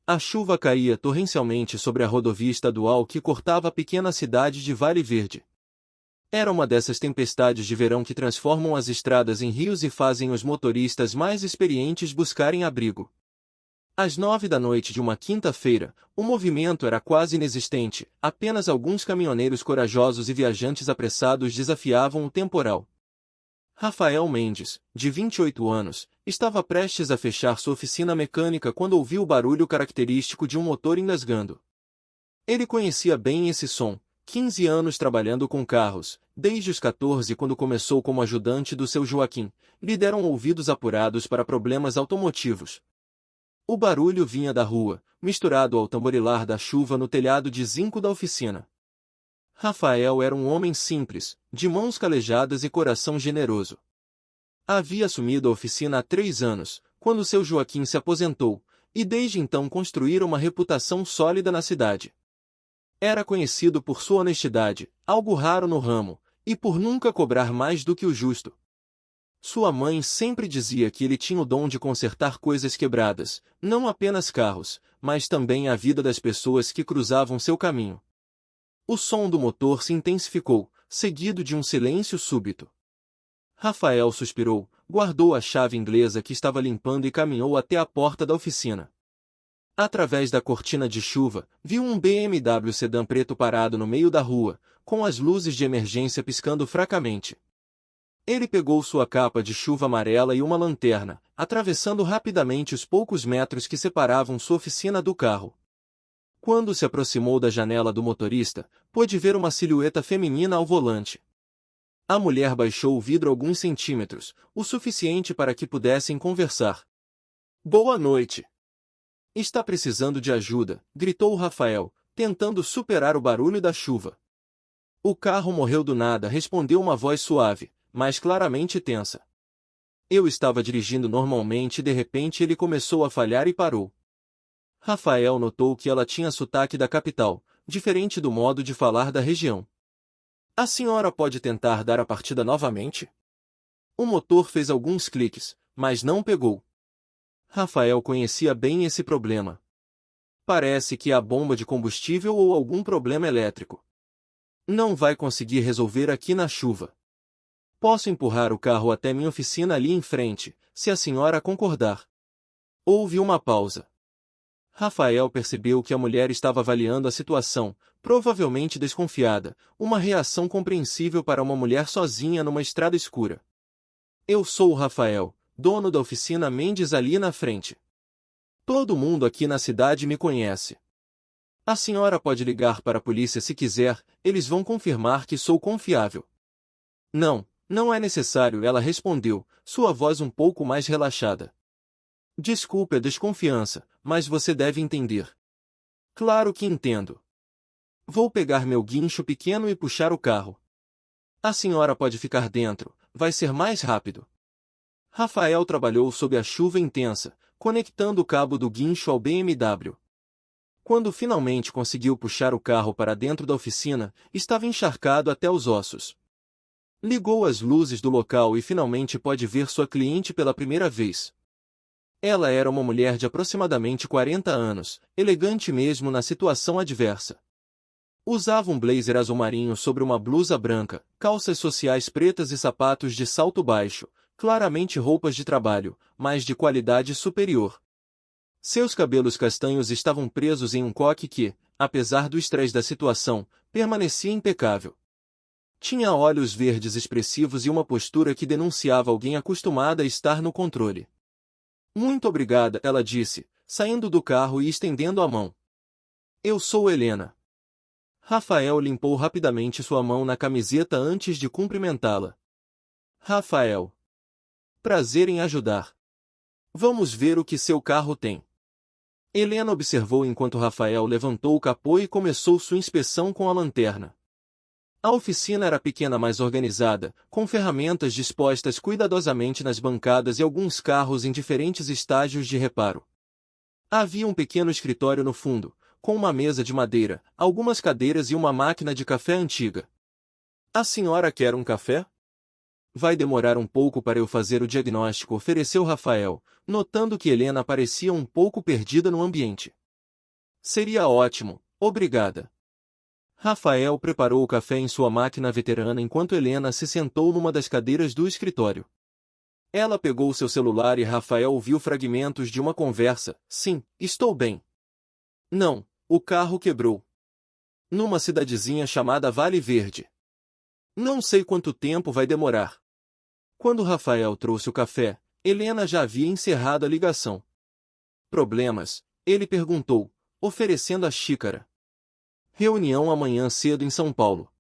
A chuva caía torrencialmente sobre a rodovia estadual que cortava a pequena cidade de Vale Verde. Era uma dessas tempestades de verão que transformam as estradas em rios e fazem os motoristas mais experientes buscarem abrigo. Às 9 da noite de uma quinta-feira, o movimento era quase inexistente, apenas alguns caminhoneiros corajosos e viajantes apressados desafiavam o temporal. Rafael Mendes, de 28 anos, estava prestes a fechar sua oficina mecânica quando ouviu o barulho característico de um motor engasgando. Ele conhecia bem esse som, 15 anos trabalhando com carros, desde os 14 quando começou como ajudante do seu Joaquim, lhe deram ouvidos apurados para problemas automotivos. O barulho vinha da rua, misturado ao tamborilar da chuva no telhado de zinco da oficina. Rafael era um homem simples, de mãos calejadas e coração generoso. Havia assumido a oficina há 3 anos, quando seu Joaquim se aposentou, e desde então construíra uma reputação sólida na cidade. Era conhecido por sua honestidade, algo raro no ramo, e por nunca cobrar mais do que o justo. Sua mãe sempre dizia que ele tinha o dom de consertar coisas quebradas, não apenas carros, mas também a vida das pessoas que cruzavam seu caminho. O som do motor se intensificou, seguido de um silêncio súbito. Rafael suspirou, guardou a chave inglesa que estava limpando e caminhou até a porta da oficina. Através da cortina de chuva, viu um BMW sedã preto parado no meio da rua, com as luzes de emergência piscando fracamente. Ele pegou sua capa de chuva amarela e uma lanterna, atravessando rapidamente os poucos metros que separavam sua oficina do carro. Quando se aproximou da janela do motorista, pôde ver uma silhueta feminina ao volante. A mulher baixou o vidro alguns centímetros, o suficiente para que pudessem conversar. "Boa noite." "Está precisando de ajuda", gritou Rafael, tentando superar o barulho da chuva. "O carro morreu do nada", respondeu uma voz suave, mas claramente tensa. "Eu estava dirigindo normalmente e de repente ele começou a falhar e parou." Rafael notou que ela tinha sotaque da capital, diferente do modo de falar da região. "A senhora pode tentar dar a partida novamente?" O motor fez alguns cliques, mas não pegou. Rafael conhecia bem esse problema. "Parece que há bomba de combustível ou algum problema elétrico. Não vai conseguir resolver aqui na chuva. Posso empurrar o carro até minha oficina ali em frente, se a senhora concordar." Houve uma pausa. Rafael percebeu que a mulher estava avaliando a situação, provavelmente desconfiada, uma reação compreensível para uma mulher sozinha numa estrada escura. "Eu sou o Rafael, dono da oficina Mendes ali na frente. Todo mundo aqui na cidade me conhece. A senhora pode ligar para a polícia se quiser, eles vão confirmar que sou confiável." "Não, não é necessário", ela respondeu, sua voz um pouco mais relaxada. "Desculpe a desconfiança, mas você deve entender." "Claro que entendo. Vou pegar meu guincho pequeno e puxar o carro. A senhora pode ficar dentro, vai ser mais rápido." Rafael trabalhou sob a chuva intensa, conectando o cabo do guincho ao BMW. Quando finalmente conseguiu puxar o carro para dentro da oficina, estava encharcado até os ossos. Ligou as luzes do local e finalmente pôde ver sua cliente pela primeira vez. Ela era uma mulher de aproximadamente 40 anos, elegante mesmo na situação adversa. Usava um blazer azul marinho sobre uma blusa branca, calças sociais pretas e sapatos de salto baixo, claramente roupas de trabalho, mas de qualidade superior. Seus cabelos castanhos estavam presos em um coque que, apesar do estresse da situação, permanecia impecável. Tinha olhos verdes expressivos e uma postura que denunciava alguém acostumada a estar no controle. "Muito obrigada", ela disse, saindo do carro e estendendo a mão. "Eu sou Helena." Rafael limpou rapidamente sua mão na camiseta antes de cumprimentá-la. "Rafael. Prazer em ajudar. Vamos ver o que seu carro tem." Helena observou enquanto Rafael levantou o capô e começou sua inspeção com a lanterna. A oficina era pequena, mas organizada, com ferramentas dispostas cuidadosamente nas bancadas e alguns carros em diferentes estágios de reparo. Havia um pequeno escritório no fundo, com uma mesa de madeira, algumas cadeiras e uma máquina de café antiga. "A senhora quer um café?" "Vai demorar um pouco para eu fazer o diagnóstico", ofereceu Rafael, notando que Helena parecia um pouco perdida no ambiente. Seria ótimo, obrigada. Rafael preparou o café em sua máquina veterana enquanto Helena se sentou numa das cadeiras do escritório. Ela pegou seu celular e Rafael ouviu fragmentos de uma conversa. Sim, estou bem. Não, o carro quebrou. Numa cidadezinha chamada Vale Verde. Não sei quanto tempo vai demorar. Quando Rafael trouxe o café, Helena já havia encerrado a ligação. Problemas? Ele perguntou, oferecendo a xícara. Reunião amanhã cedo em São Paulo.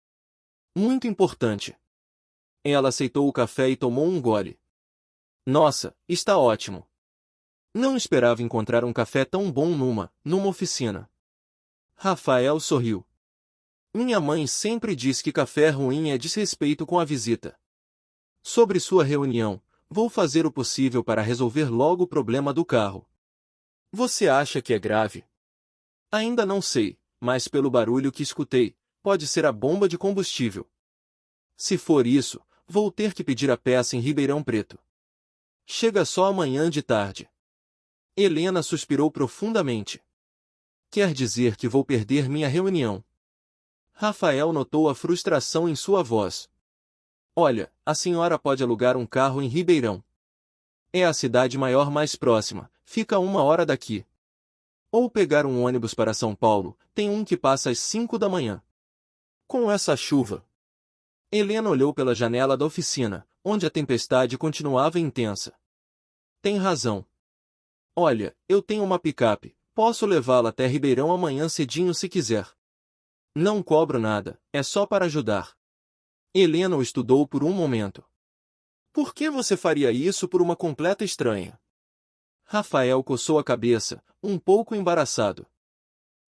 Muito importante. Ela aceitou o café e tomou um gole. Nossa, está ótimo. Não esperava encontrar um café tão bom numa oficina. Rafael sorriu. Minha mãe sempre diz que café ruim é desrespeito com a visita. Sobre sua reunião, vou fazer o possível para resolver logo o problema do carro. Você acha que é grave? Ainda não sei, mas pelo barulho que escutei, pode ser a bomba de combustível. Se for isso, vou ter que pedir a peça em Ribeirão Preto. Chega só amanhã de tarde. Helena suspirou profundamente. Quer dizer que vou perder minha reunião. Rafael notou a frustração em sua voz. Olha, a senhora pode alugar um carro em Ribeirão. É a cidade maior mais próxima, fica a 1 hora daqui. Ou pegar um ônibus para São Paulo, tem um que passa às 5 da manhã. Com essa chuva. Helena olhou pela janela da oficina, onde a tempestade continuava intensa. Tem razão. Olha, eu tenho uma picape, posso levá-la até Ribeirão amanhã cedinho se quiser. Não cobro nada, é só para ajudar. Helena o estudou por um momento. Por que você faria isso por uma completa estranha? Rafael coçou a cabeça, um pouco embaraçado.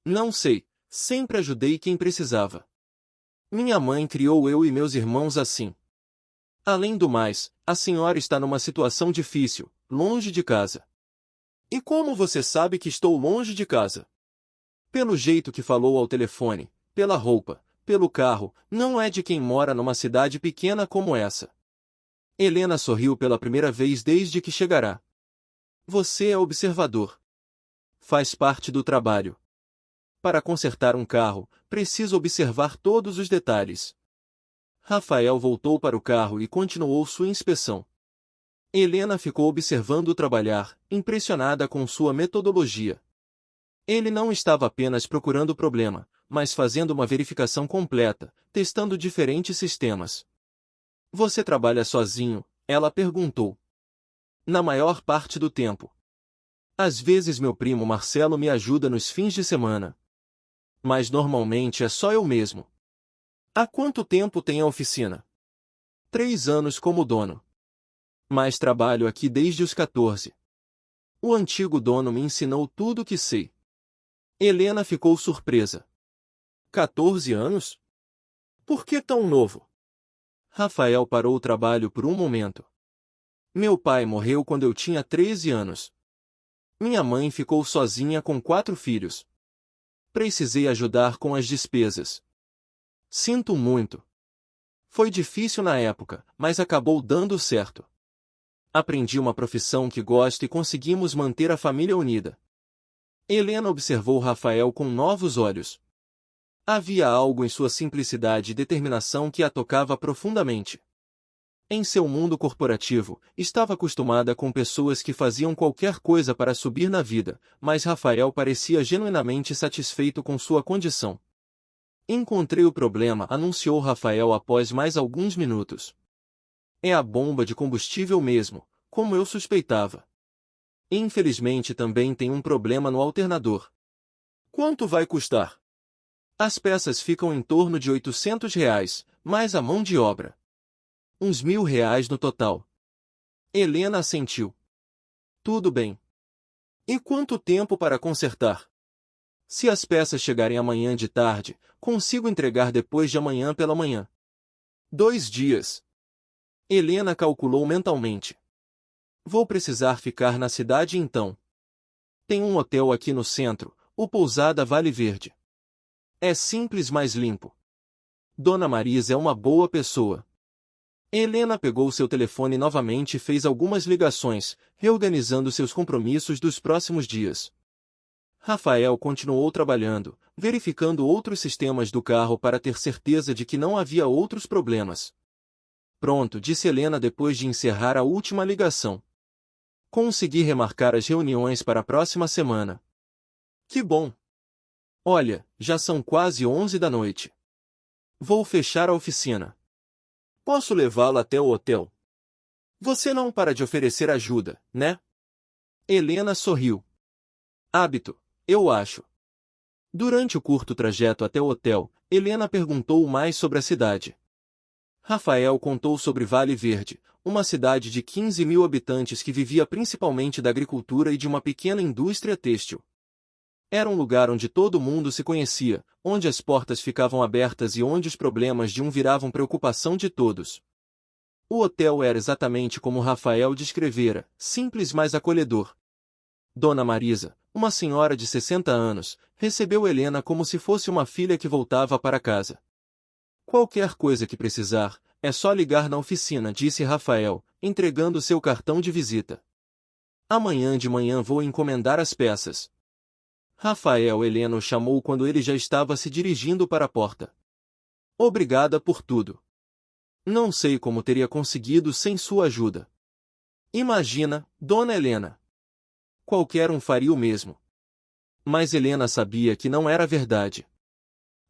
Não sei, sempre ajudei quem precisava. Minha mãe criou eu e meus irmãos assim. Além do mais, a senhora está numa situação difícil, longe de casa. E como você sabe que estou longe de casa? Pelo jeito que falou ao telefone, pela roupa, pelo carro, não é de quem mora numa cidade pequena como essa. Helena sorriu pela primeira vez desde que chegará. Você é observador. Faz parte do trabalho. Para consertar um carro, preciso observar todos os detalhes. Rafael voltou para o carro e continuou sua inspeção. Helena ficou observando-o trabalhar, impressionada com sua metodologia. Ele não estava apenas procurando o problema, mas fazendo uma verificação completa, testando diferentes sistemas. Você trabalha sozinho? Ela perguntou. Na maior parte do tempo. Às vezes meu primo Marcelo me ajuda nos fins de semana. Mas normalmente é só eu mesmo. Há quanto tempo tem a oficina? 3 anos como dono. Mas trabalho aqui desde os 14. O antigo dono me ensinou tudo o que sei. Helena ficou surpresa. 14 anos? Por que tão novo? Rafael parou o trabalho por um momento. Meu pai morreu quando eu tinha 13 anos. Minha mãe ficou sozinha com 4 filhos. Precisei ajudar com as despesas. Sinto muito. Foi difícil na época, mas acabou dando certo. Aprendi uma profissão que gosto e conseguimos manter a família unida. Helena observou Rafael com novos olhos. Havia algo em sua simplicidade e determinação que a tocava profundamente. Em seu mundo corporativo, estava acostumada com pessoas que faziam qualquer coisa para subir na vida, mas Rafael parecia genuinamente satisfeito com sua condição. Encontrei o problema, anunciou Rafael após mais alguns minutos. É a bomba de combustível mesmo, como eu suspeitava. Infelizmente também tem um problema no alternador. Quanto vai custar? As peças ficam em torno de R$ 800, mais a mão de obra. Uns R$ 1.000 no total. Helena assentiu. Tudo bem. E quanto tempo para consertar? Se as peças chegarem amanhã de tarde, consigo entregar depois de amanhã pela manhã. 2 dias. Helena calculou mentalmente. Vou precisar ficar na cidade então. Tem um hotel aqui no centro, o Pousada Vale Verde. É simples, mas limpo. Dona Marisa é uma boa pessoa. Helena pegou seu telefone novamente e fez algumas ligações, reorganizando seus compromissos dos próximos dias. Rafael continuou trabalhando, verificando outros sistemas do carro para ter certeza de que não havia outros problemas. Pronto, disse Helena depois de encerrar a última ligação. Consegui remarcar as reuniões para a próxima semana. Que bom! Olha, já são quase 11 da noite. Vou fechar a oficina. Posso levá-la até o hotel? Você não para de oferecer ajuda, né? Helena sorriu. Hábito, eu acho. Durante o curto trajeto até o hotel, Helena perguntou mais sobre a cidade. Rafael contou sobre Vale Verde, uma cidade de 15 mil habitantes que vivia principalmente da agricultura e de uma pequena indústria têxtil. Era um lugar onde todo mundo se conhecia, onde as portas ficavam abertas e onde os problemas de um viravam preocupação de todos. O hotel era exatamente como Rafael descrevera, simples mas acolhedor. Dona Marisa, uma senhora de 60 anos, recebeu Helena como se fosse uma filha que voltava para casa. Qualquer coisa que precisar, é só ligar na oficina, disse Rafael, entregando seu cartão de visita. Amanhã de manhã vou encomendar as peças. Helena o chamou quando ele já estava se dirigindo para a porta. Obrigada por tudo. Não sei como teria conseguido sem sua ajuda. Imagina, Dona Helena. Qualquer um faria o mesmo. Mas Helena sabia que não era verdade.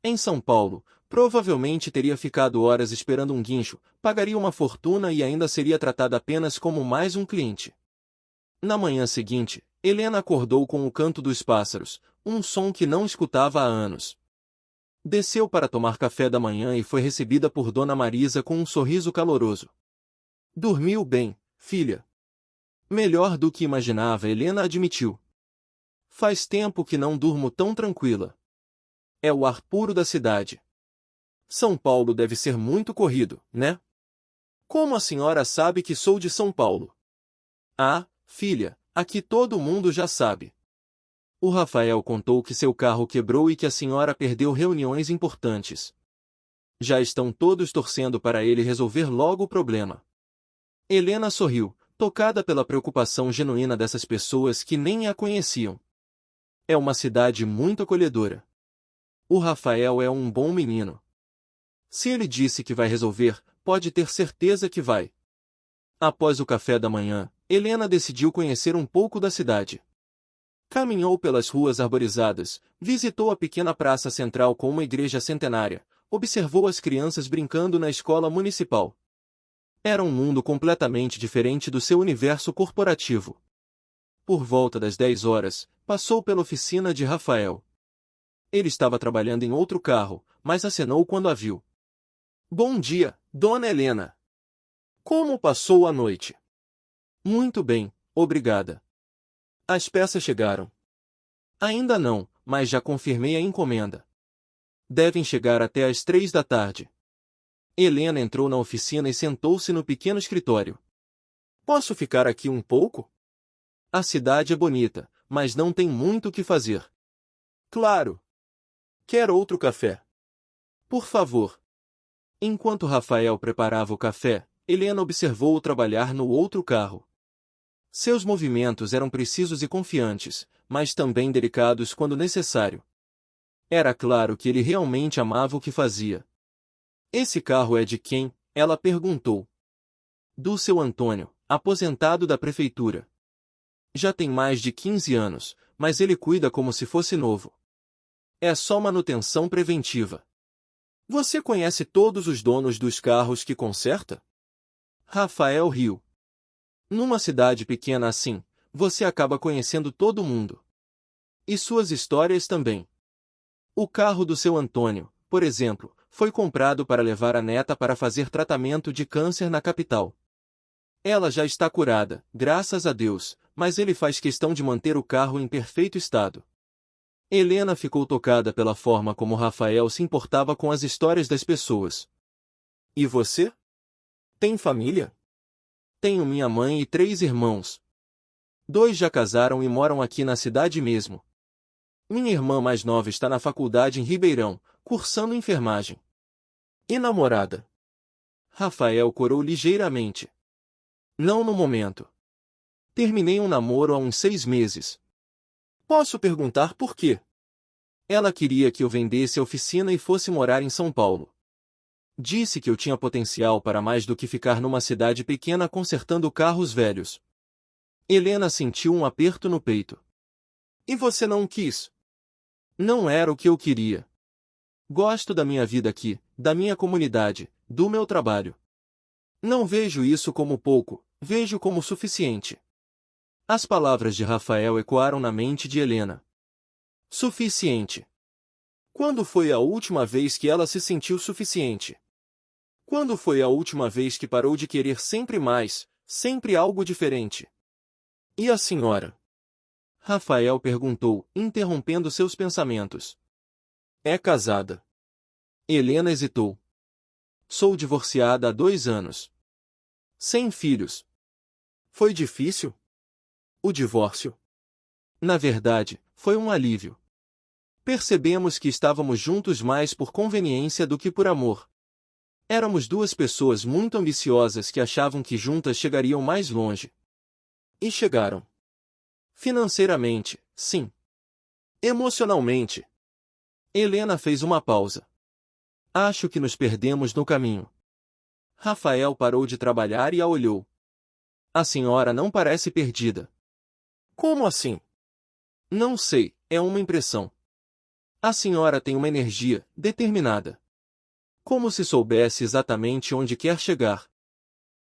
Em São Paulo, provavelmente teria ficado horas esperando um guincho, pagaria uma fortuna e ainda seria tratada apenas como mais um cliente. Na manhã seguinte, Helena acordou com o canto dos pássaros, um som que não escutava há anos. Desceu para tomar café da manhã e foi recebida por Dona Marisa com um sorriso caloroso. Dormiu bem, filha? Melhor do que imaginava, Helena admitiu. Faz tempo que não durmo tão tranquila. É o ar puro da cidade. São Paulo deve ser muito corrido, né? Como a senhora sabe que sou de São Paulo? Ah, filha, aqui todo mundo já sabe. O Rafael contou que seu carro quebrou e que a senhora perdeu reuniões importantes. Já estão todos torcendo para ele resolver logo o problema. Helena sorriu, tocada pela preocupação genuína dessas pessoas que nem a conheciam. É uma cidade muito acolhedora. O Rafael é um bom menino. Se ele disse que vai resolver, pode ter certeza que vai. Após o café da manhã, Helena decidiu conhecer um pouco da cidade. Caminhou pelas ruas arborizadas, visitou a pequena praça central com uma igreja centenária, observou as crianças brincando na escola municipal. Era um mundo completamente diferente do seu universo corporativo. Por volta das 10 horas, passou pela oficina de Rafael. Ele estava trabalhando em outro carro, mas acenou quando a viu. Bom dia, Dona Helena. Como passou a noite? Muito bem, obrigada. As peças chegaram. Ainda não, mas já confirmei a encomenda. Devem chegar até às 3 da tarde. Helena entrou na oficina e sentou-se no pequeno escritório. Posso ficar aqui um pouco? A cidade é bonita, mas não tem muito o que fazer. Claro. Quer outro café? Por favor. Enquanto Rafael preparava o café, Helena observou-o trabalhar no outro carro. Seus movimentos eram precisos e confiantes, mas também delicados quando necessário. Era claro que ele realmente amava o que fazia. Esse carro é de quem? Ela perguntou. Do seu Antônio, aposentado da prefeitura. Já tem mais de 15 anos, mas ele cuida como se fosse novo. É só manutenção preventiva. Você conhece todos os donos dos carros que conserta? Rafael riu. Numa cidade pequena assim, você acaba conhecendo todo mundo. E suas histórias também. O carro do seu Antônio, por exemplo, foi comprado para levar a neta para fazer tratamento de câncer na capital. Ela já está curada, graças a Deus, mas ele faz questão de manter o carro em perfeito estado. Helena ficou tocada pela forma como Rafael se importava com as histórias das pessoas. E você? Tem família? Tenho minha mãe e 3 irmãos. 2 já casaram e moram aqui na cidade mesmo. Minha irmã mais nova está na faculdade em Ribeirão, cursando enfermagem. E namorada? Rafael corou ligeiramente. Não no momento. Terminei um namoro há uns 6 meses. Posso perguntar por quê? Ela queria que eu vendesse a oficina e fosse morar em São Paulo. Disse que eu tinha potencial para mais do que ficar numa cidade pequena consertando carros velhos. Helena sentiu um aperto no peito. E você não quis? Não era o que eu queria. Gosto da minha vida aqui, da minha comunidade, do meu trabalho. Não vejo isso como pouco, vejo como suficiente. As palavras de Rafael ecoaram na mente de Helena. Suficiente. Quando foi a última vez que ela se sentiu suficiente? Quando foi a última vez que parou de querer sempre mais, sempre algo diferente? E a senhora? Rafael perguntou, interrompendo seus pensamentos. É casada. Helena hesitou. Sou divorciada há 2 anos. Sem filhos. Foi difícil? O divórcio? Na verdade, foi um alívio. Percebemos que estávamos juntos mais por conveniência do que por amor. Éramos 2 pessoas muito ambiciosas que achavam que juntas chegariam mais longe. E chegaram. Financeiramente, sim. Emocionalmente. Helena fez uma pausa. Acho que nos perdemos no caminho. Rafael parou de trabalhar e a olhou. A senhora não parece perdida. Como assim? Não sei, é uma impressão. A senhora tem uma energia determinada. Como se soubesse exatamente onde quer chegar.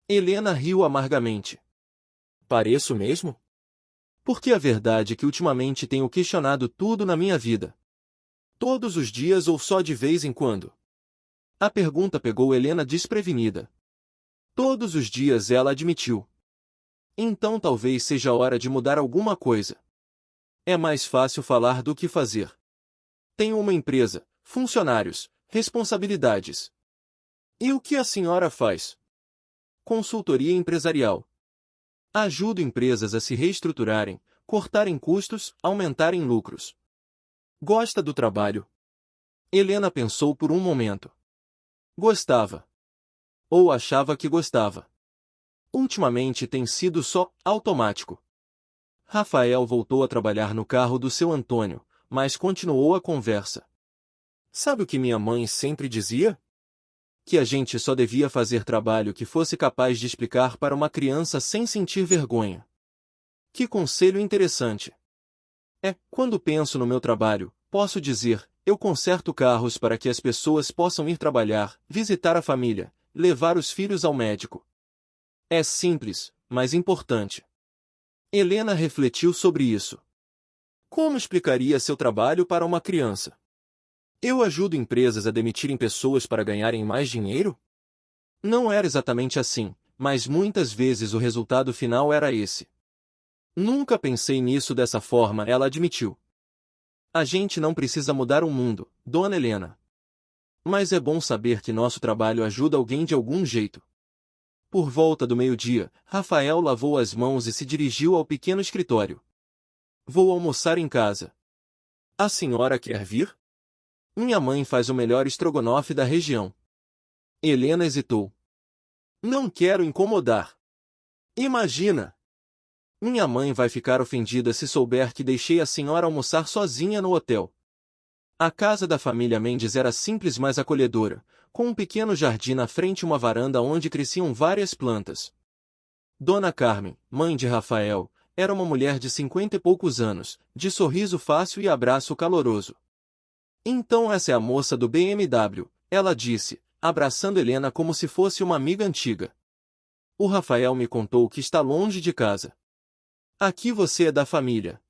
Helena riu amargamente. Pareço mesmo? Porque a verdade é que ultimamente tenho questionado tudo na minha vida. Todos os dias ou só de vez em quando? A pergunta pegou Helena desprevenida. Todos os dias, ela admitiu. Então talvez seja a hora de mudar alguma coisa. É mais fácil falar do que fazer. Tenho uma empresa, funcionários, responsabilidades. E o que a senhora faz? Consultoria empresarial. Ajudo empresas a se reestruturarem, cortarem custos, aumentarem lucros. Gosta do trabalho? Helena pensou por um momento. Gostava. Ou achava que gostava. Ultimamente tem sido só automático. Rafael voltou a trabalhar no carro do seu Antônio, mas continuou a conversa. Sabe o que minha mãe sempre dizia? Que a gente só devia fazer trabalho que fosse capaz de explicar para uma criança sem sentir vergonha. Que conselho interessante. Quando penso no meu trabalho, posso dizer, eu conserto carros para que as pessoas possam ir trabalhar, visitar a família, levar os filhos ao médico. É simples, mas importante. Helena refletiu sobre isso. Como explicaria seu trabalho para uma criança? Eu ajudo empresas a demitirem pessoas para ganharem mais dinheiro? Não era exatamente assim, mas muitas vezes o resultado final era esse. Nunca pensei nisso dessa forma, ela admitiu. A gente não precisa mudar o mundo, Dona Helena. Mas é bom saber que nosso trabalho ajuda alguém de algum jeito. Por volta do meio-dia, Rafael lavou as mãos e se dirigiu ao pequeno escritório. Vou almoçar em casa. A senhora quer vir? Minha mãe faz o melhor estrogonofe da região. Helena hesitou. Não quero incomodar. Imagina! Minha mãe vai ficar ofendida se souber que deixei a senhora almoçar sozinha no hotel. A casa da família Mendes era simples, mas acolhedora, com um pequeno jardim na frente e uma varanda onde cresciam várias plantas. Dona Carmen, mãe de Rafael, era uma mulher de 50 e poucos anos, de sorriso fácil e abraço caloroso. Então essa é a moça do BMW, ela disse, abraçando Helena como se fosse uma amiga antiga. O Rafael me contou que está longe de casa. Aqui você é da família.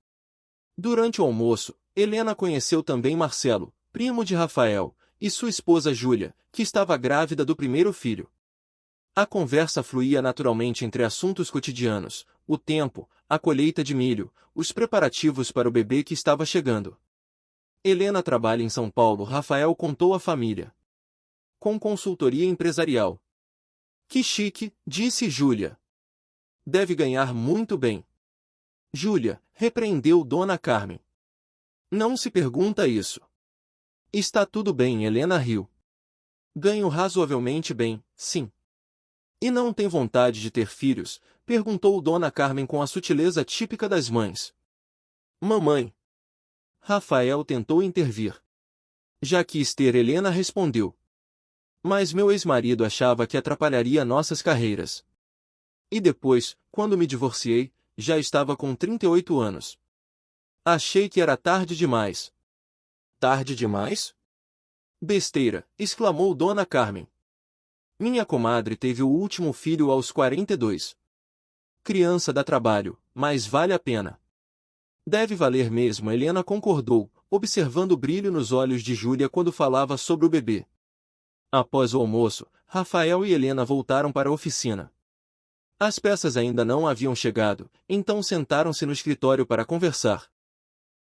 Durante o almoço, Helena conheceu também Marcelo, primo de Rafael, e sua esposa Júlia, que estava grávida do primeiro filho. A conversa fluía naturalmente entre assuntos cotidianos, o tempo, a colheita de milho, os preparativos para o bebê que estava chegando. Helena trabalha em São Paulo, Rafael contou à família. Com consultoria empresarial. Que chique, disse Júlia. Deve ganhar muito bem. Júlia, repreendeu Dona Carmen. Não se pergunta isso. Está tudo bem, Helena riu. Ganho razoavelmente bem, sim. E não tem vontade de ter filhos? Perguntou Dona Carmen com a sutileza típica das mães. Mamãe. Rafael tentou intervir. Já quis ter, Helena respondeu. Mas meu ex-marido achava que atrapalharia nossas carreiras. E depois, quando me divorciei, já estava com 38 anos. Achei que era tarde demais. Tarde demais? Besteira, exclamou Dona Carmen. Minha comadre teve o último filho aos 42. Criança dá trabalho, mas vale a pena. Deve valer mesmo, Helena concordou, observando o brilho nos olhos de Júlia quando falava sobre o bebê. Após o almoço, Rafael e Helena voltaram para a oficina. As peças ainda não haviam chegado, então sentaram-se no escritório para conversar.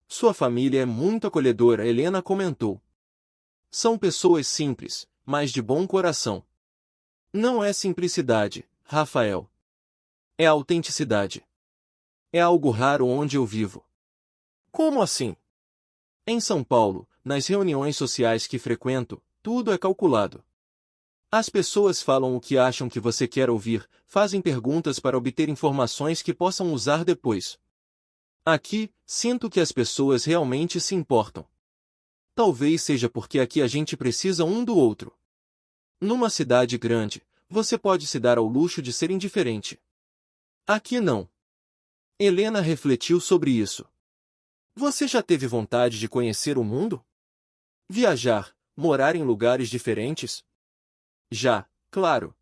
Sua família é muito acolhedora, Helena comentou. São pessoas simples, mas de bom coração. Não é simplicidade, Rafael. É autenticidade. É algo raro onde eu vivo. Como assim? Em São Paulo, nas reuniões sociais que frequento, tudo é calculado. As pessoas falam o que acham que você quer ouvir, fazem perguntas para obter informações que possam usar depois. Aqui, sinto que as pessoas realmente se importam. Talvez seja porque aqui a gente precisa um do outro. Numa cidade grande, você pode se dar ao luxo de ser indiferente. Aqui não. Helena refletiu sobre isso. Você já teve vontade de conhecer o mundo? Viajar, morar em lugares diferentes? Já, claro.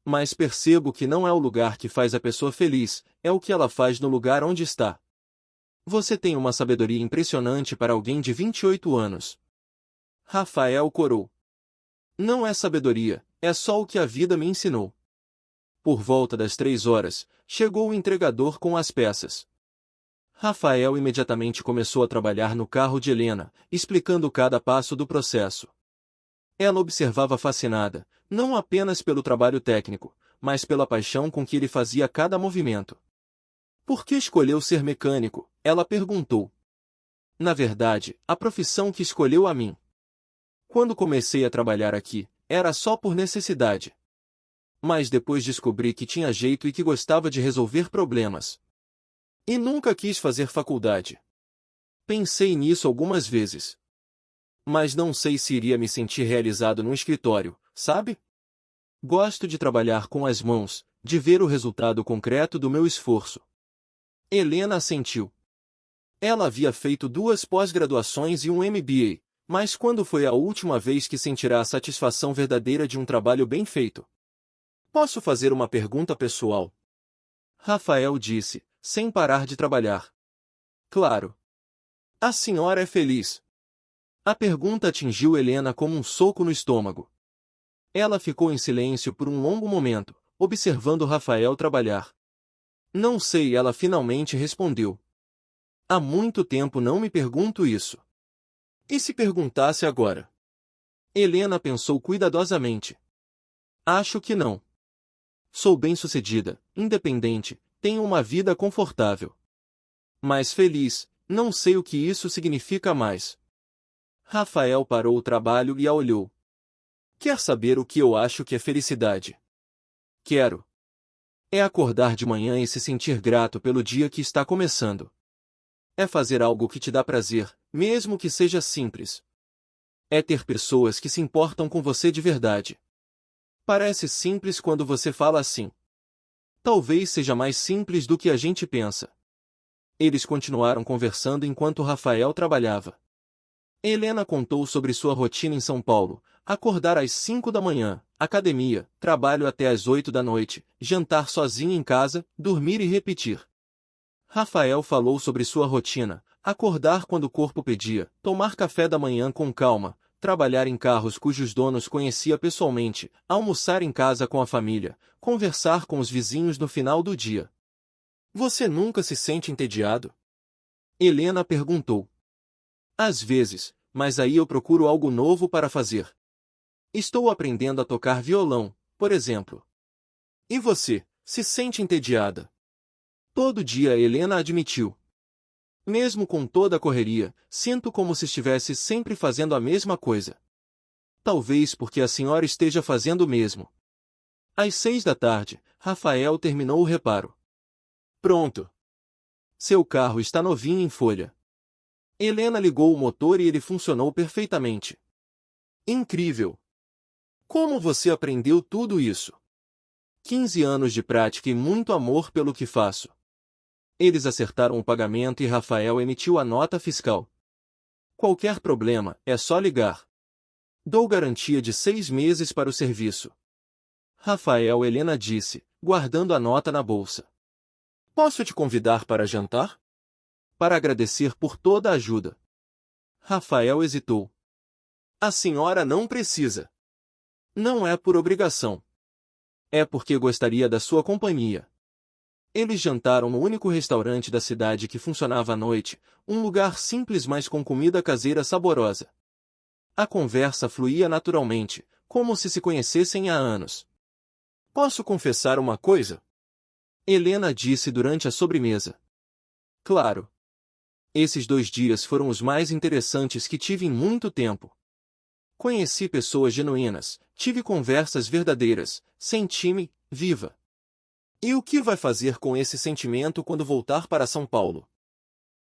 Mas percebo que não é o lugar que faz a pessoa feliz, é o que ela faz no lugar onde está. Você tem uma sabedoria impressionante para alguém de 28 anos. Rafael corou. Não é sabedoria, é só o que a vida me ensinou. Por volta das 3 horas, chegou o entregador com as peças. Rafael imediatamente começou a trabalhar no carro de Helena, explicando cada passo do processo. Ela observava fascinada, não apenas pelo trabalho técnico, mas pela paixão com que ele fazia cada movimento. Por que escolheu ser mecânico? Ela perguntou. Na verdade, a profissão que escolheu a mim. Quando comecei a trabalhar aqui, era só por necessidade. Mas depois descobri que tinha jeito e que gostava de resolver problemas. E nunca quis fazer faculdade. Pensei nisso algumas vezes. Mas não sei se iria me sentir realizado num escritório, sabe? Gosto de trabalhar com as mãos, de ver o resultado concreto do meu esforço. Helena assentiu. Ela havia feito 2 pós-graduações e um MBA, mas quando foi a última vez que sentirá a satisfação verdadeira de um trabalho bem feito? Posso fazer uma pergunta pessoal? Rafael disse, sem parar de trabalhar. Claro. A senhora é feliz? A pergunta atingiu Helena como um soco no estômago. Ela ficou em silêncio por um longo momento, observando Rafael trabalhar. Não sei, ela finalmente respondeu. Há muito tempo não me pergunto isso. E se perguntasse agora? Helena pensou cuidadosamente. Acho que não. Sou bem-sucedida, independente, tenho uma vida confortável. Mas feliz, não sei o que isso significa mais. Rafael parou o trabalho e a olhou. Quer saber o que eu acho que é felicidade? Quero. É acordar de manhã e se sentir grato pelo dia que está começando. É fazer algo que te dá prazer, mesmo que seja simples. É ter pessoas que se importam com você de verdade. Parece simples quando você fala assim. Talvez seja mais simples do que a gente pensa. Eles continuaram conversando enquanto Rafael trabalhava. Helena contou sobre sua rotina em São Paulo, acordar às 5 da manhã, academia, trabalho até às 8 da noite, jantar sozinha em casa, dormir e repetir. Rafael falou sobre sua rotina, acordar quando o corpo pedia, tomar café da manhã com calma, trabalhar em carros cujos donos conhecia pessoalmente, almoçar em casa com a família, conversar com os vizinhos no final do dia. Você nunca se sente entediado? Helena perguntou. Às vezes, mas aí eu procuro algo novo para fazer. Estou aprendendo a tocar violão, por exemplo. E você, se sente entediada? Todo dia, Helena admitiu. Mesmo com toda a correria, sinto como se estivesse sempre fazendo a mesma coisa. Talvez porque a senhora esteja fazendo o mesmo. Às 6 da tarde, Rafael terminou o reparo. Pronto. Seu carro está novinho em folha. Helena ligou o motor e ele funcionou perfeitamente. Incrível! Como você aprendeu tudo isso? 15 anos de prática e muito amor pelo que faço. Eles acertaram o pagamento e Rafael emitiu a nota fiscal. Qualquer problema, é só ligar. Dou garantia de 6 meses para o serviço. Rafael, Helena disse, guardando a nota na bolsa. Posso te convidar para jantar? Para agradecer por toda a ajuda. Rafael hesitou. A senhora não precisa. Não é por obrigação. É porque gostaria da sua companhia. Eles jantaram no único restaurante da cidade que funcionava à noite, um lugar simples mas com comida caseira saborosa. A conversa fluía naturalmente, como se conhecessem há anos. Posso confessar uma coisa? Helena disse durante a sobremesa. Claro. Esses 2 dias foram os mais interessantes que tive em muito tempo. Conheci pessoas genuínas, tive conversas verdadeiras, senti-me viva. E o que vai fazer com esse sentimento quando voltar para São Paulo?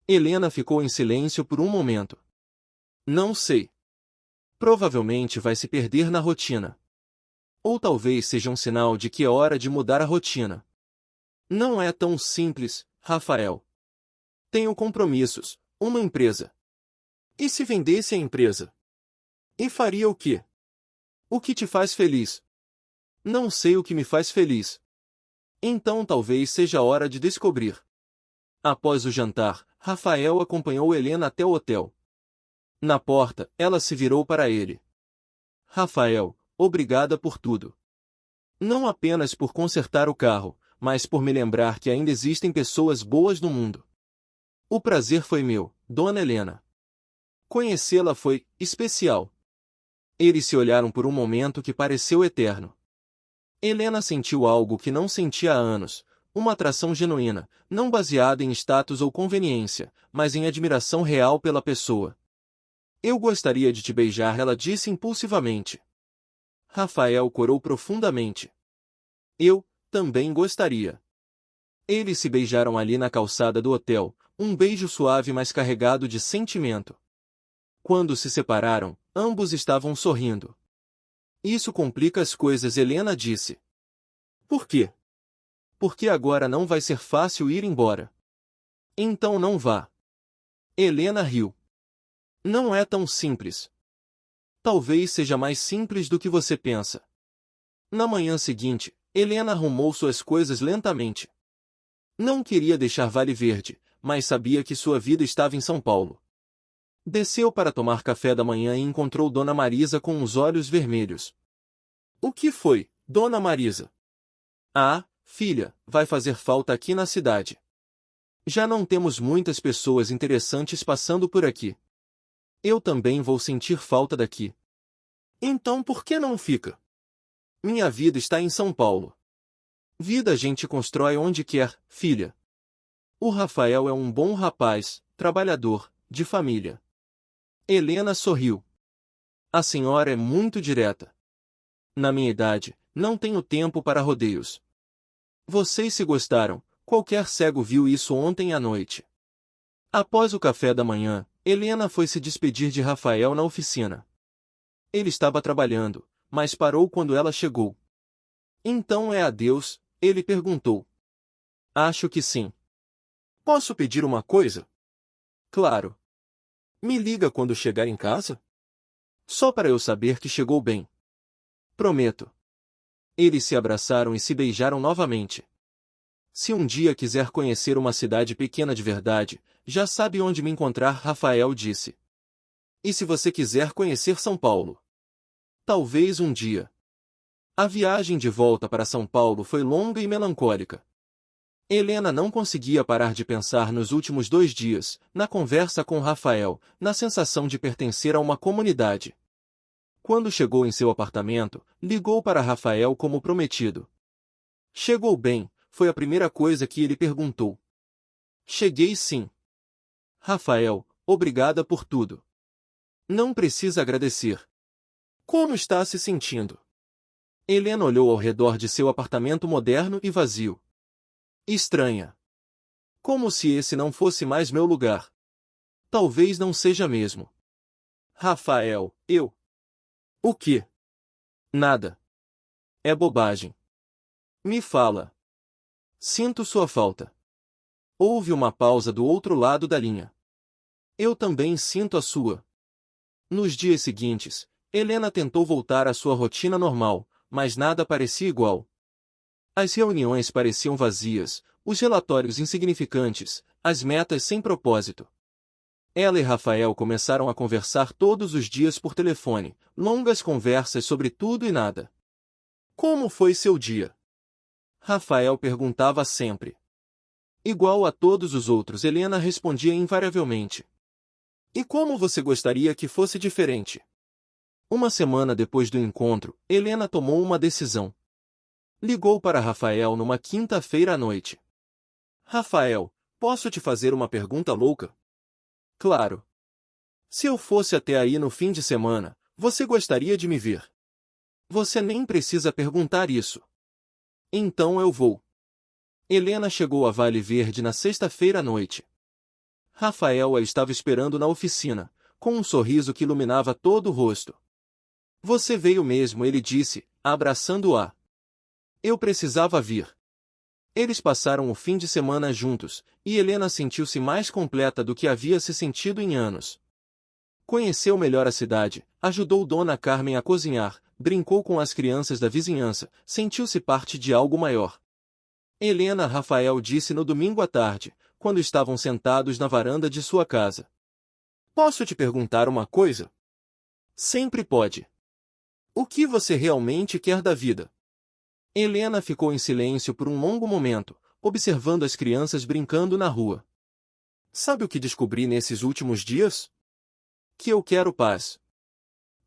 Helena ficou em silêncio por um momento. Não sei. Provavelmente vai se perder na rotina. Ou talvez seja um sinal de que é hora de mudar a rotina. Não é tão simples, Rafael. Tenho compromissos, uma empresa. E se vendesse a empresa? E faria o quê? O que te faz feliz? Não sei o que me faz feliz. Então talvez seja hora de descobrir. Após o jantar, Rafael acompanhou Helena até o hotel. Na porta, ela se virou para ele. Rafael, obrigada por tudo. Não apenas por consertar o carro, mas por me lembrar que ainda existem pessoas boas no mundo. O prazer foi meu, Dona Helena. Conhecê-la foi especial. Eles se olharam por um momento que pareceu eterno. Helena sentiu algo que não sentia há anos, uma atração genuína, não baseada em status ou conveniência, mas em admiração real pela pessoa. Eu gostaria de te beijar, ela disse impulsivamente. Rafael corou profundamente. Eu, também gostaria. Eles se beijaram ali na calçada do hotel, um beijo suave mas carregado de sentimento. Quando se separaram, ambos estavam sorrindo. Isso complica as coisas, Helena disse. Por quê? Porque agora não vai ser fácil ir embora. Então não vá. Helena riu. Não é tão simples. Talvez seja mais simples do que você pensa. Na manhã seguinte, Helena arrumou suas coisas lentamente. Não queria deixar Vale Verde, mas sabia que sua vida estava em São Paulo. Desceu para tomar café da manhã e encontrou Dona Marisa com os olhos vermelhos. O que foi, Dona Marisa? Ah, filha, vai fazer falta aqui na cidade. Já não temos muitas pessoas interessantes passando por aqui. Eu também vou sentir falta daqui. Então por que não fica? Minha vida está em São Paulo. Vida a gente constrói onde quer, filha. O Rafael é um bom rapaz, trabalhador, de família. Helena sorriu. A senhora é muito direta. Na minha idade, não tenho tempo para rodeios. Vocês se gostaram, qualquer cego viu isso ontem à noite. Após o café da manhã, Helena foi se despedir de Rafael na oficina. Ele estava trabalhando, mas parou quando ela chegou. Então é adeus, ele perguntou. Acho que sim. Posso pedir uma coisa? Claro. Me liga quando chegar em casa? Só para eu saber que chegou bem. Prometo. Eles se abraçaram e se beijaram novamente. Se um dia quiser conhecer uma cidade pequena de verdade, já sabe onde me encontrar, Rafael disse. E se você quiser conhecer São Paulo? Talvez um dia. A viagem de volta para São Paulo foi longa e melancólica. Helena não conseguia parar de pensar nos últimos 2 dias, na conversa com Rafael, na sensação de pertencer a uma comunidade. Quando chegou em seu apartamento, ligou para Rafael como prometido. Chegou bem, foi a primeira coisa que ele perguntou. Cheguei sim. Rafael, obrigada por tudo. Não precisa agradecer. Como está se sentindo? Helena olhou ao redor de seu apartamento moderno e vazio. Estranha. Como se esse não fosse mais meu lugar. Talvez não seja mesmo. Rafael, eu. O quê? Nada. É bobagem. Me fala. Sinto sua falta. Houve uma pausa do outro lado da linha. Eu também sinto a sua. Nos dias seguintes, Helena tentou voltar à sua rotina normal, mas nada parecia igual. As reuniões pareciam vazias, os relatórios insignificantes, as metas sem propósito. Ela e Rafael começaram a conversar todos os dias por telefone, longas conversas sobre tudo e nada. Como foi seu dia? Rafael perguntava sempre. Igual a todos os outros, Helena respondia invariavelmente. E como você gostaria que fosse diferente? Uma semana depois do encontro, Helena tomou uma decisão. Ligou para Rafael numa quinta-feira à noite. Rafael, posso te fazer uma pergunta louca? Claro. Se eu fosse até aí no fim de semana, você gostaria de me ver? Você nem precisa perguntar isso. Então eu vou. Helena chegou a Vale Verde na sexta-feira à noite. Rafael a estava esperando na oficina, com um sorriso que iluminava todo o rosto. Você veio mesmo, ele disse, abraçando-a. Eu precisava vir. Eles passaram o fim de semana juntos, e Helena sentiu-se mais completa do que havia se sentido em anos. Conheceu melhor a cidade, ajudou Dona Carmen a cozinhar, brincou com as crianças da vizinhança, sentiu-se parte de algo maior. Helena Rafael disse no domingo à tarde, quando estavam sentados na varanda de sua casa. Posso te perguntar uma coisa? Sempre pode. O que você realmente quer da vida? Helena ficou em silêncio por um longo momento, observando as crianças brincando na rua. Sabe o que descobri nesses últimos dias? Que eu quero paz.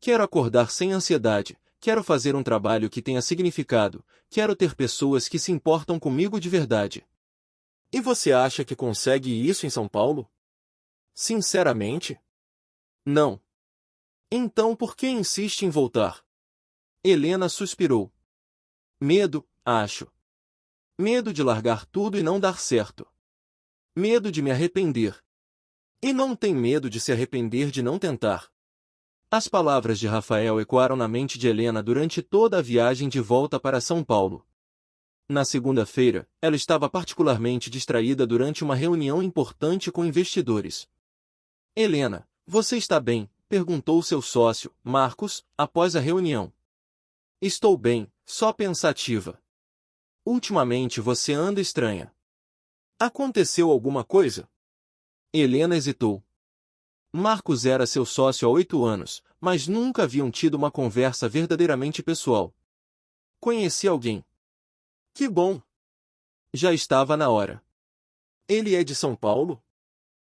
Quero acordar sem ansiedade, quero fazer um trabalho que tenha significado, quero ter pessoas que se importam comigo de verdade. E você acha que consegue isso em São Paulo? Sinceramente? Não. Então por que insiste em voltar? Helena suspirou. Medo, acho. Medo de largar tudo e não dar certo. Medo de me arrepender. E não tem medo de se arrepender de não tentar. As palavras de Rafael ecoaram na mente de Helena durante toda a viagem de volta para São Paulo. Na segunda-feira, ela estava particularmente distraída durante uma reunião importante com investidores. Helena, você está bem? Perguntou seu sócio, Marcos, após a reunião. Estou bem, só pensativa. Ultimamente você anda estranha. Aconteceu alguma coisa? Helena hesitou. Marcos era seu sócio há 8 anos, mas nunca haviam tido uma conversa verdadeiramente pessoal. Conheci alguém. Que bom! Já estava na hora. Ele é de São Paulo?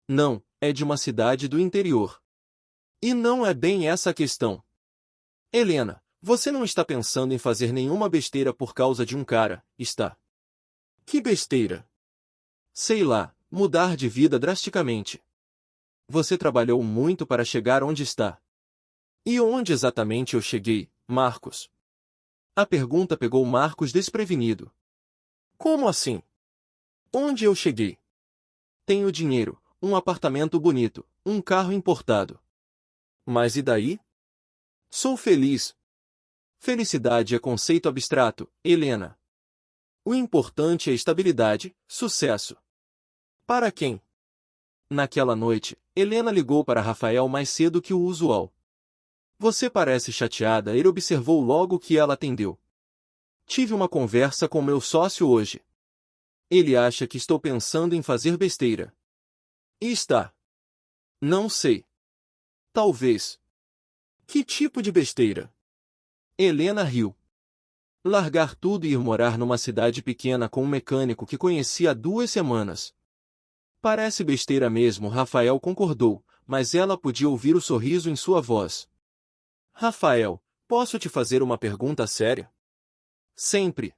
Não, é de uma cidade do interior. E não é bem essa a questão. Helena, você não está pensando em fazer nenhuma besteira por causa de um cara, está? Que besteira? Sei lá, mudar de vida drasticamente. Você trabalhou muito para chegar onde está. E onde exatamente eu cheguei, Marcos? A pergunta pegou Marcos desprevenido. Como assim? Onde eu cheguei? Tenho dinheiro, um apartamento bonito, um carro importado. Mas e daí? Sou feliz. Felicidade é conceito abstrato, Helena. O importante é estabilidade, sucesso. Para quem? Naquela noite, Helena ligou para Rafael mais cedo que o usual. Você parece chateada, ele observou logo que ela atendeu. Tive uma conversa com meu sócio hoje. Ele acha que estou pensando em fazer besteira. E está? Não sei. Talvez. Que tipo de besteira? Helena riu. Largar tudo e ir morar numa cidade pequena com um mecânico que conhecia há 2 semanas. Parece besteira mesmo, Rafael concordou, mas ela podia ouvir o sorriso em sua voz. Rafael, posso te fazer uma pergunta séria? Sempre.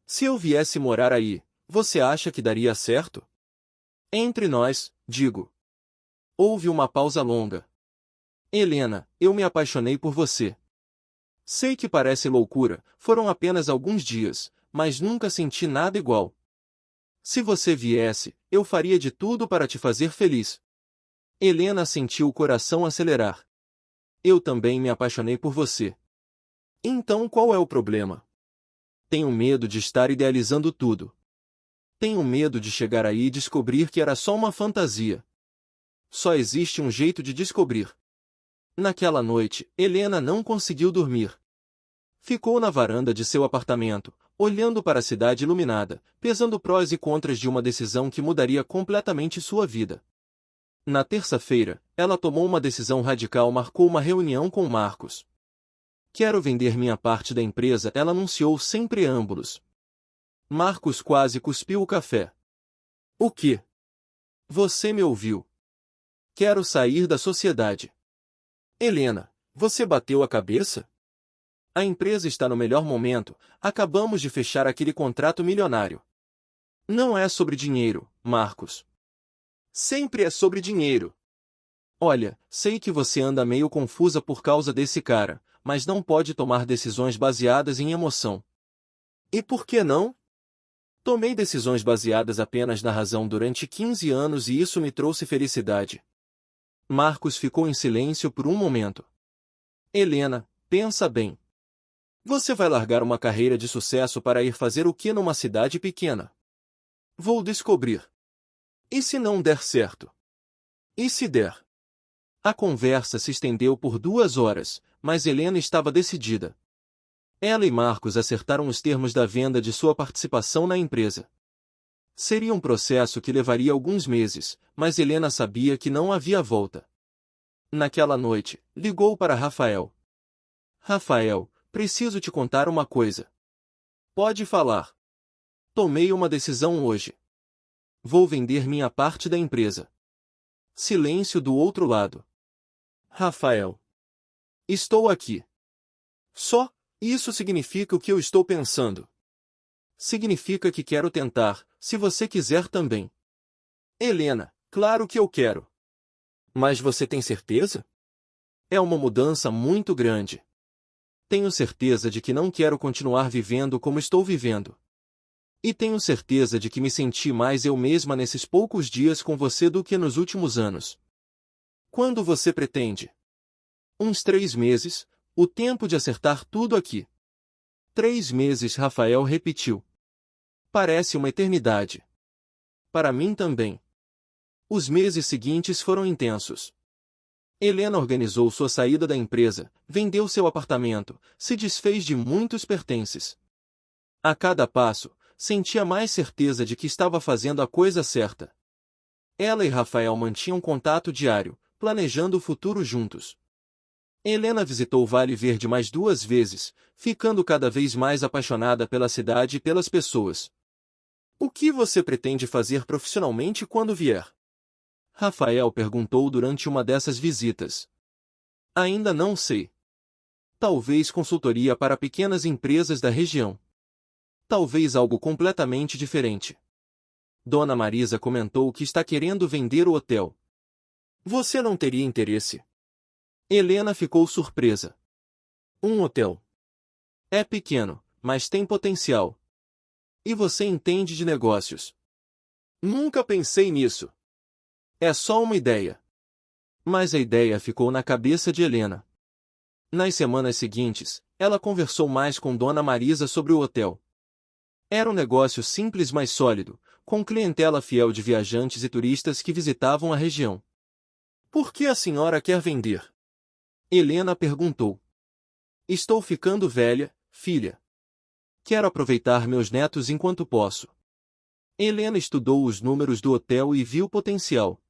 Se eu viesse morar aí, você acha que daria certo? Entre nós, digo. Houve uma pausa longa. Helena, eu me apaixonei por você. Sei que parece loucura, foram apenas alguns dias, mas nunca senti nada igual. Se você viesse, eu faria de tudo para te fazer feliz. Helena sentiu o coração acelerar. Eu também me apaixonei por você. Então qual é o problema? Tenho medo de estar idealizando tudo. Tenho medo de chegar aí e descobrir que era só uma fantasia. Só existe um jeito de descobrir. Naquela noite, Helena não conseguiu dormir. Ficou na varanda de seu apartamento, olhando para a cidade iluminada, pesando prós e contras de uma decisão que mudaria completamente sua vida. Na terça-feira, ela tomou uma decisão radical, marcou uma reunião com Marcos. Quero vender minha parte da empresa, ela anunciou sem preâmbulos. Marcos quase cuspiu o café. O quê? Você me ouviu? Quero sair da sociedade. Helena, você bateu a cabeça? A empresa está no melhor momento, acabamos de fechar aquele contrato milionário. Não é sobre dinheiro, Marcos. Sempre é sobre dinheiro. Olha, sei que você anda meio confusa por causa desse cara, mas não pode tomar decisões baseadas em emoção. E por que não? Tomei decisões baseadas apenas na razão durante 15 anos e isso me trouxe felicidade. Marcos ficou em silêncio por um momento. Helena, pensa bem. Você vai largar uma carreira de sucesso para ir fazer o que numa cidade pequena? Vou descobrir. E se não der certo? E se der? A conversa se estendeu por 2 horas, mas Helena estava decidida. Ela e Marcos acertaram os termos da venda de sua participação na empresa. Seria um processo que levaria alguns meses, mas Helena sabia que não havia volta. Naquela noite, ligou para Rafael. Rafael, preciso te contar uma coisa. Pode falar. Tomei uma decisão hoje. Vou vender minha parte da empresa. Silêncio do outro lado. Rafael. Estou aqui. Só, isso significa o que eu estou pensando. Significa que quero tentar, se você quiser também. Helena, claro que eu quero. Mas você tem certeza? É uma mudança muito grande. Tenho certeza de que não quero continuar vivendo como estou vivendo. E tenho certeza de que me senti mais eu mesma nesses poucos dias com você do que nos últimos anos. Quando você pretende? Uns 3 meses, o tempo de acertar tudo aqui. 3 meses, Rafael repetiu. Parece uma eternidade. Para mim também. Os meses seguintes foram intensos. Helena organizou sua saída da empresa, vendeu seu apartamento, se desfez de muitos pertences. A cada passo, sentia mais certeza de que estava fazendo a coisa certa. Ela e Rafael mantinham contato diário, planejando o futuro juntos. Helena visitou Vale Verde mais 2 vezes, ficando cada vez mais apaixonada pela cidade e pelas pessoas. O que você pretende fazer profissionalmente quando vier? Rafael perguntou durante uma dessas visitas. Ainda não sei. Talvez consultoria para pequenas empresas da região. Talvez algo completamente diferente. Dona Marisa comentou que está querendo vender o hotel. Você não teria interesse? Helena ficou surpresa. Um hotel. É pequeno, mas tem potencial. E você entende de negócios. Nunca pensei nisso. É só uma ideia. Mas a ideia ficou na cabeça de Helena. Nas semanas seguintes, ela conversou mais com Dona Marisa sobre o hotel. Era um negócio simples, mas sólido, com clientela fiel de viajantes e turistas que visitavam a região. Por que a senhora quer vender? Helena perguntou. Estou ficando velha, filha. Quero aproveitar meus netos enquanto posso. Helena estudou os números do hotel e viu potencial.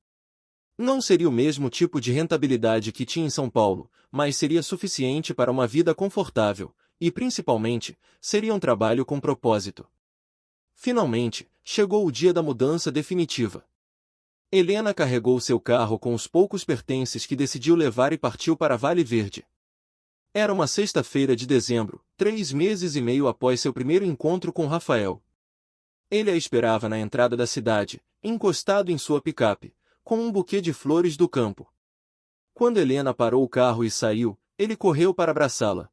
Não seria o mesmo tipo de rentabilidade que tinha em São Paulo, mas seria suficiente para uma vida confortável, e principalmente, seria um trabalho com propósito. Finalmente, chegou o dia da mudança definitiva. Helena carregou seu carro com os poucos pertences que decidiu levar e partiu para Vale Verde. Era uma sexta-feira de dezembro, 3 meses e meio após seu primeiro encontro com Rafael. Ele a esperava na entrada da cidade, encostado em sua picape, com um buquê de flores do campo. Quando Helena parou o carro e saiu, ele correu para abraçá-la.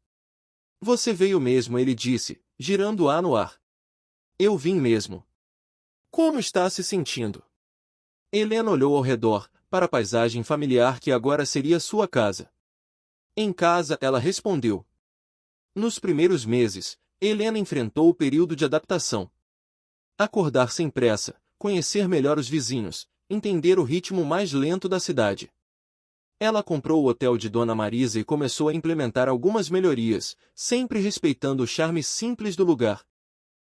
Você veio mesmo, ele disse, girando-a no ar. Eu vim mesmo. Como está se sentindo? Helena olhou ao redor, para a paisagem familiar que agora seria sua casa. Em casa, ela respondeu. Nos primeiros meses, Helena enfrentou o período de adaptação. Acordar sem pressa, conhecer melhor os vizinhos, entender o ritmo mais lento da cidade. Ela comprou o hotel de Dona Marisa e começou a implementar algumas melhorias, sempre respeitando o charme simples do lugar.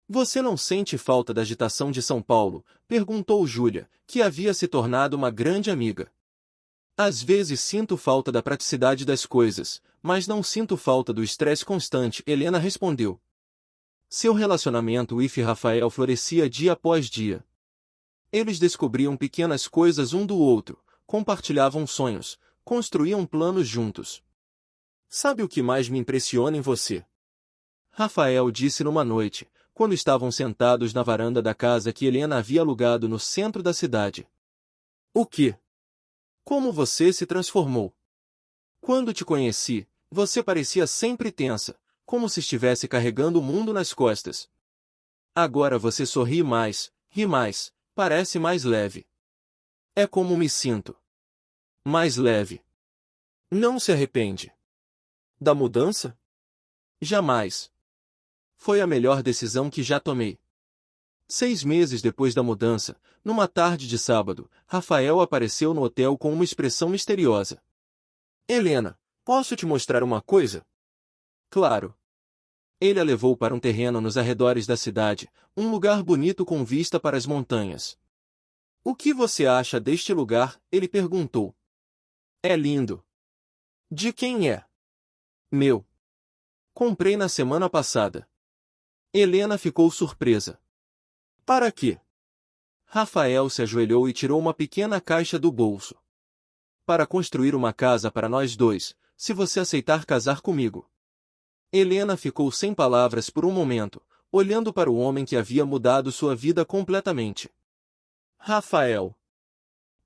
Você não sente falta da agitação de São Paulo? Perguntou Júlia, que havia se tornado uma grande amiga. Às vezes sinto falta da praticidade das coisas, mas não sinto falta do estresse constante, Helena respondeu. Seu relacionamento e Rafael florescia dia após dia. Eles descobriam pequenas coisas um do outro, compartilhavam sonhos, construíam planos juntos. Sabe o que mais me impressiona em você? Rafael disse numa noite, quando estavam sentados na varanda da casa que Helena havia alugado no centro da cidade. O quê? Como você se transformou? Quando te conheci, você parecia sempre tensa, como se estivesse carregando o mundo nas costas. Agora você sorri mais, ri mais, parece mais leve. É como me sinto. Mais leve. Não se arrepende da mudança? Jamais. Foi a melhor decisão que já tomei. 6 meses depois da mudança, numa tarde de sábado, Rafael apareceu no hotel com uma expressão misteriosa. Helena, posso te mostrar uma coisa? Claro. Ele a levou para um terreno nos arredores da cidade, um lugar bonito com vista para as montanhas. O que você acha deste lugar? Ele perguntou. É lindo. De quem é? Meu. Comprei na semana passada. Helena ficou surpresa. Para quê? Rafael se ajoelhou e tirou uma pequena caixa do bolso. Para construir uma casa para nós dois, se você aceitar casar comigo. Helena ficou sem palavras por um momento, olhando para o homem que havia mudado sua vida completamente. Rafael.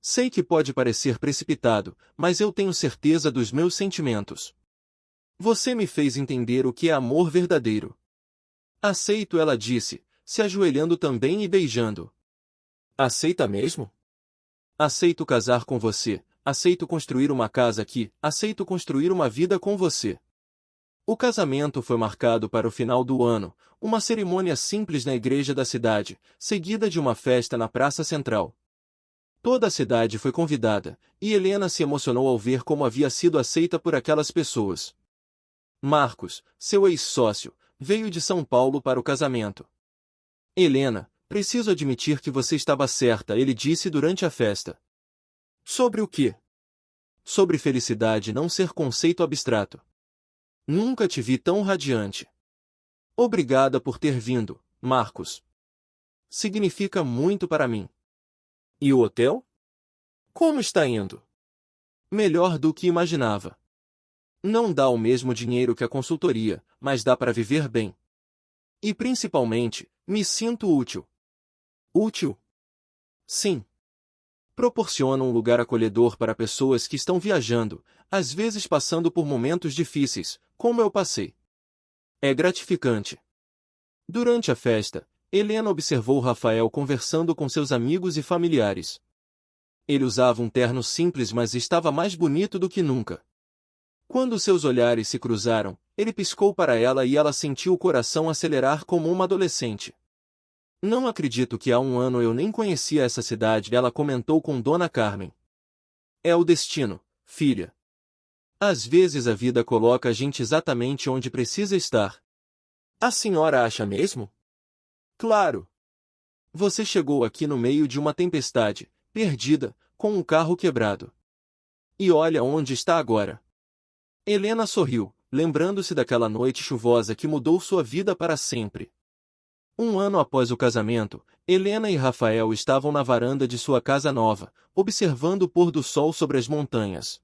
Sei que pode parecer precipitado, mas eu tenho certeza dos meus sentimentos. Você me fez entender o que é amor verdadeiro. Aceito, ela disse, se ajoelhando também e beijando. Aceita mesmo? Aceito casar com você, aceito construir uma casa aqui, aceito construir uma vida com você. O casamento foi marcado para o final do ano, uma cerimônia simples na igreja da cidade, seguida de uma festa na praça central. Toda a cidade foi convidada, e Helena se emocionou ao ver como havia sido aceita por aquelas pessoas. Marcos, seu ex-sócio, veio de São Paulo para o casamento. Helena, preciso admitir que você estava certa, ele disse durante a festa. Sobre o quê? Sobre felicidade não ser conceito abstrato. Nunca te vi tão radiante. Obrigada por ter vindo, Marcos. Significa muito para mim. E o hotel? Como está indo? Melhor do que imaginava. Não dá o mesmo dinheiro que a consultoria, mas dá para viver bem. E principalmente, me sinto útil. Útil? Sim. Proporciona um lugar acolhedor para pessoas que estão viajando, às vezes passando por momentos difíceis, como eu passei. É gratificante. Durante a festa, Helena observou Rafael conversando com seus amigos e familiares. Ele usava um terno simples, mas estava mais bonito do que nunca. Quando seus olhares se cruzaram, ele piscou para ela e ela sentiu o coração acelerar como uma adolescente. Não acredito que há um ano eu nem conhecia essa cidade, ela comentou com Dona Carmen. É o destino, filha. Às vezes a vida coloca a gente exatamente onde precisa estar. A senhora acha mesmo? Claro. Você chegou aqui no meio de uma tempestade, perdida, com um carro quebrado. E olha onde está agora. Helena sorriu, lembrando-se daquela noite chuvosa que mudou sua vida para sempre. Um ano após o casamento, Helena e Rafael estavam na varanda de sua casa nova, observando o pôr do sol sobre as montanhas.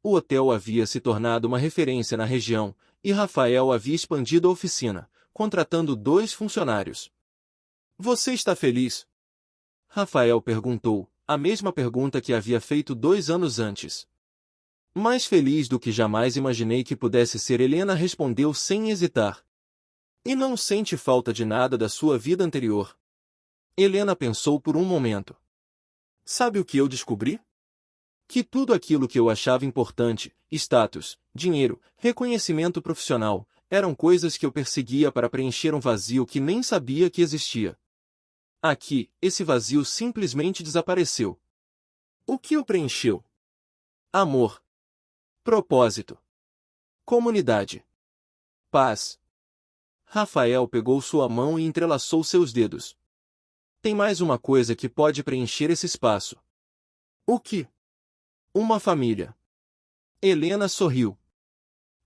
O hotel havia se tornado uma referência na região, e Rafael havia expandido a oficina, contratando 2 funcionários. Você está feliz? Rafael perguntou, a mesma pergunta que havia feito 2 anos antes. Mais feliz do que jamais imaginei que pudesse ser, Helena respondeu sem hesitar. E não sente falta de nada da sua vida anterior? Helena pensou por um momento. Sabe o que eu descobri? Que tudo aquilo que eu achava importante, status, dinheiro, reconhecimento profissional, eram coisas que eu perseguia para preencher um vazio que nem sabia que existia. Aqui, esse vazio simplesmente desapareceu. O que o preencheu? Amor. Propósito. Comunidade. Paz. Rafael pegou sua mão e entrelaçou seus dedos. Tem mais uma coisa que pode preencher esse espaço. O que? Uma família. Helena sorriu.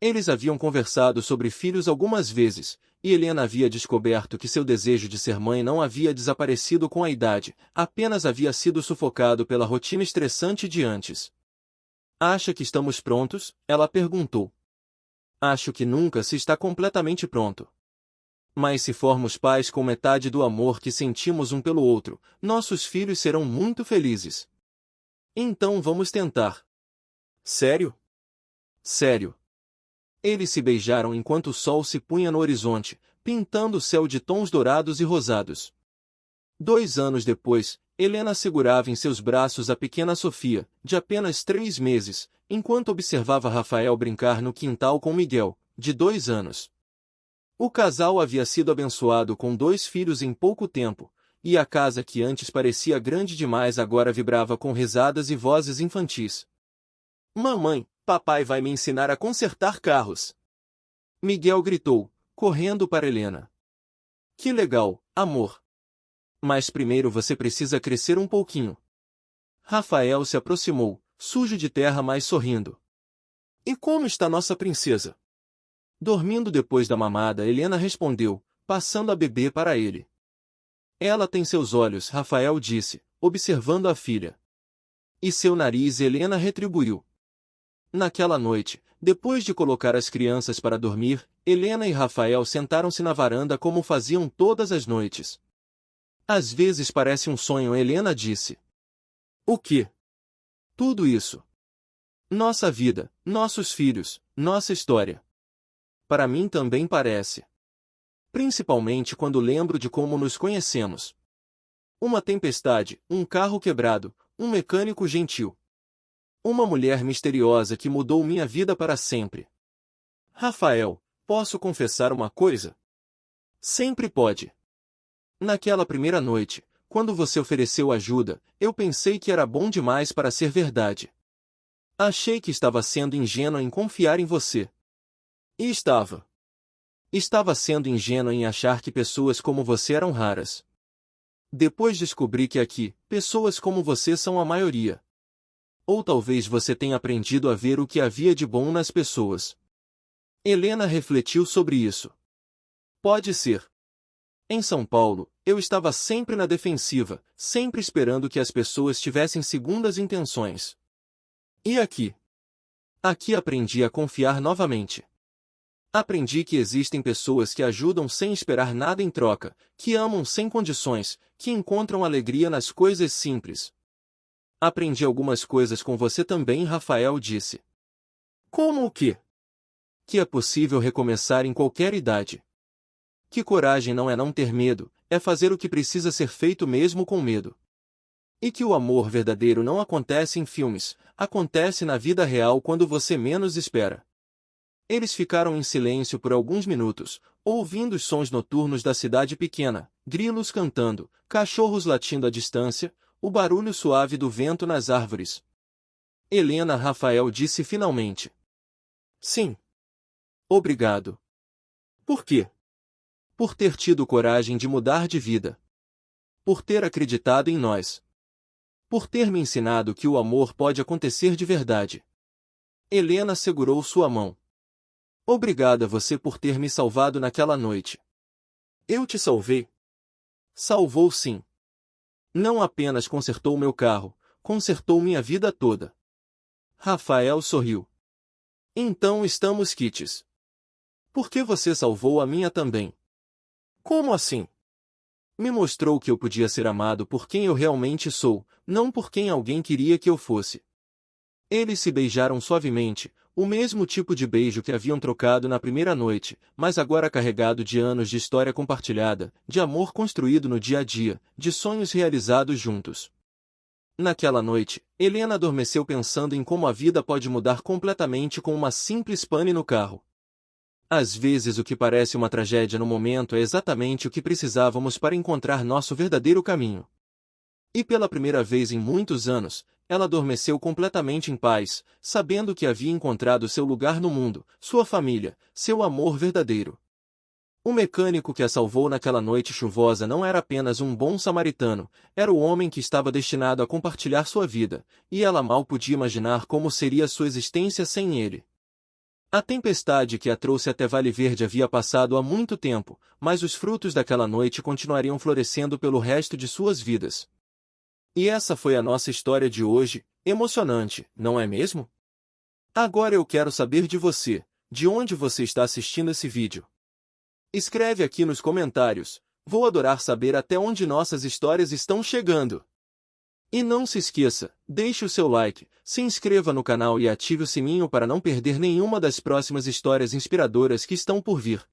Eles haviam conversado sobre filhos algumas vezes, e Helena havia descoberto que seu desejo de ser mãe não havia desaparecido com a idade, apenas havia sido sufocado pela rotina estressante de antes. Acha que estamos prontos? Ela perguntou. Acho que nunca se está completamente pronto. Mas se formos pais com metade do amor que sentimos um pelo outro, nossos filhos serão muito felizes. Então vamos tentar. Sério? Sério. Eles se beijaram enquanto o sol se punha no horizonte, pintando o céu de tons dourados e rosados. 2 anos depois, Helena segurava em seus braços a pequena Sofia, de apenas 3 meses, enquanto observava Rafael brincar no quintal com Miguel, de 2 anos. O casal havia sido abençoado com 2 filhos em pouco tempo, e a casa que antes parecia grande demais agora vibrava com risadas e vozes infantis. Mamãe, papai vai me ensinar a consertar carros. Miguel gritou, correndo para Helena. Que legal, amor. Mas primeiro você precisa crescer um pouquinho. Rafael se aproximou, sujo de terra mas sorrindo. E como está nossa princesa? Dormindo depois da mamada, Helena respondeu, passando a bebê para ele. Ela tem seus olhos, Rafael disse, observando a filha. E seu nariz, Helena retribuiu. Naquela noite, depois de colocar as crianças para dormir, Helena e Rafael sentaram-se na varanda como faziam todas as noites. Às vezes parece um sonho, Helena disse. O quê? Tudo isso. Nossa vida, nossos filhos, nossa história. Para mim também parece. Principalmente quando lembro de como nos conhecemos. Uma tempestade, um carro quebrado, um mecânico gentil. Uma mulher misteriosa que mudou minha vida para sempre. Rafael, posso confessar uma coisa? Sempre pode. Naquela primeira noite, quando você ofereceu ajuda, eu pensei que era bom demais para ser verdade. Achei que estava sendo ingênua em confiar em você. E estava. Estava sendo ingênua em achar que pessoas como você eram raras. Depois descobri que aqui, pessoas como você são a maioria. Ou talvez você tenha aprendido a ver o que havia de bom nas pessoas. Helena refletiu sobre isso. Pode ser. Em São Paulo, eu estava sempre na defensiva, sempre esperando que as pessoas tivessem segundas intenções. E aqui? Aqui aprendi a confiar novamente. Aprendi que existem pessoas que ajudam sem esperar nada em troca, que amam sem condições, que encontram alegria nas coisas simples. Aprendi algumas coisas com você também, Rafael disse. Como o quê? Que é possível recomeçar em qualquer idade. Que coragem não é não ter medo, é fazer o que precisa ser feito mesmo com medo. E que o amor verdadeiro não acontece em filmes, acontece na vida real quando você menos espera. Eles ficaram em silêncio por alguns minutos, ouvindo os sons noturnos da cidade pequena, grilos cantando, cachorros latindo à distância, o barulho suave do vento nas árvores. Helena, Rafael disse finalmente. Sim. Obrigado. Por quê? Por ter tido coragem de mudar de vida. Por ter acreditado em nós. Por ter me ensinado que o amor pode acontecer de verdade. Helena segurou sua mão. Obrigada você por ter me salvado naquela noite. Eu te salvei? Salvou sim. Não apenas consertou meu carro, consertou minha vida toda. Rafael sorriu. Então estamos quites. Por que você salvou a minha também? Como assim? Me mostrou que eu podia ser amado por quem eu realmente sou, não por quem alguém queria que eu fosse. Eles se beijaram suavemente, o mesmo tipo de beijo que haviam trocado na primeira noite, mas agora carregado de anos de história compartilhada, de amor construído no dia a dia, de sonhos realizados juntos. Naquela noite, Helena adormeceu pensando em como a vida pode mudar completamente com uma simples pane no carro. Às vezes o que parece uma tragédia no momento é exatamente o que precisávamos para encontrar nosso verdadeiro caminho. E pela primeira vez em muitos anos, ela adormeceu completamente em paz, sabendo que havia encontrado seu lugar no mundo, sua família, seu amor verdadeiro. O mecânico que a salvou naquela noite chuvosa não era apenas um bom samaritano, era o homem que estava destinado a compartilhar sua vida, e ela mal podia imaginar como seria sua existência sem ele. A tempestade que a trouxe até Vale Verde havia passado há muito tempo, mas os frutos daquela noite continuariam florescendo pelo resto de suas vidas. E essa foi a nossa história de hoje, emocionante, não é mesmo? Agora eu quero saber de você, de onde você está assistindo esse vídeo. Escreve aqui nos comentários, vou adorar saber até onde nossas histórias estão chegando. E não se esqueça, deixe o seu like, se inscreva no canal e ative o sininho para não perder nenhuma das próximas histórias inspiradoras que estão por vir.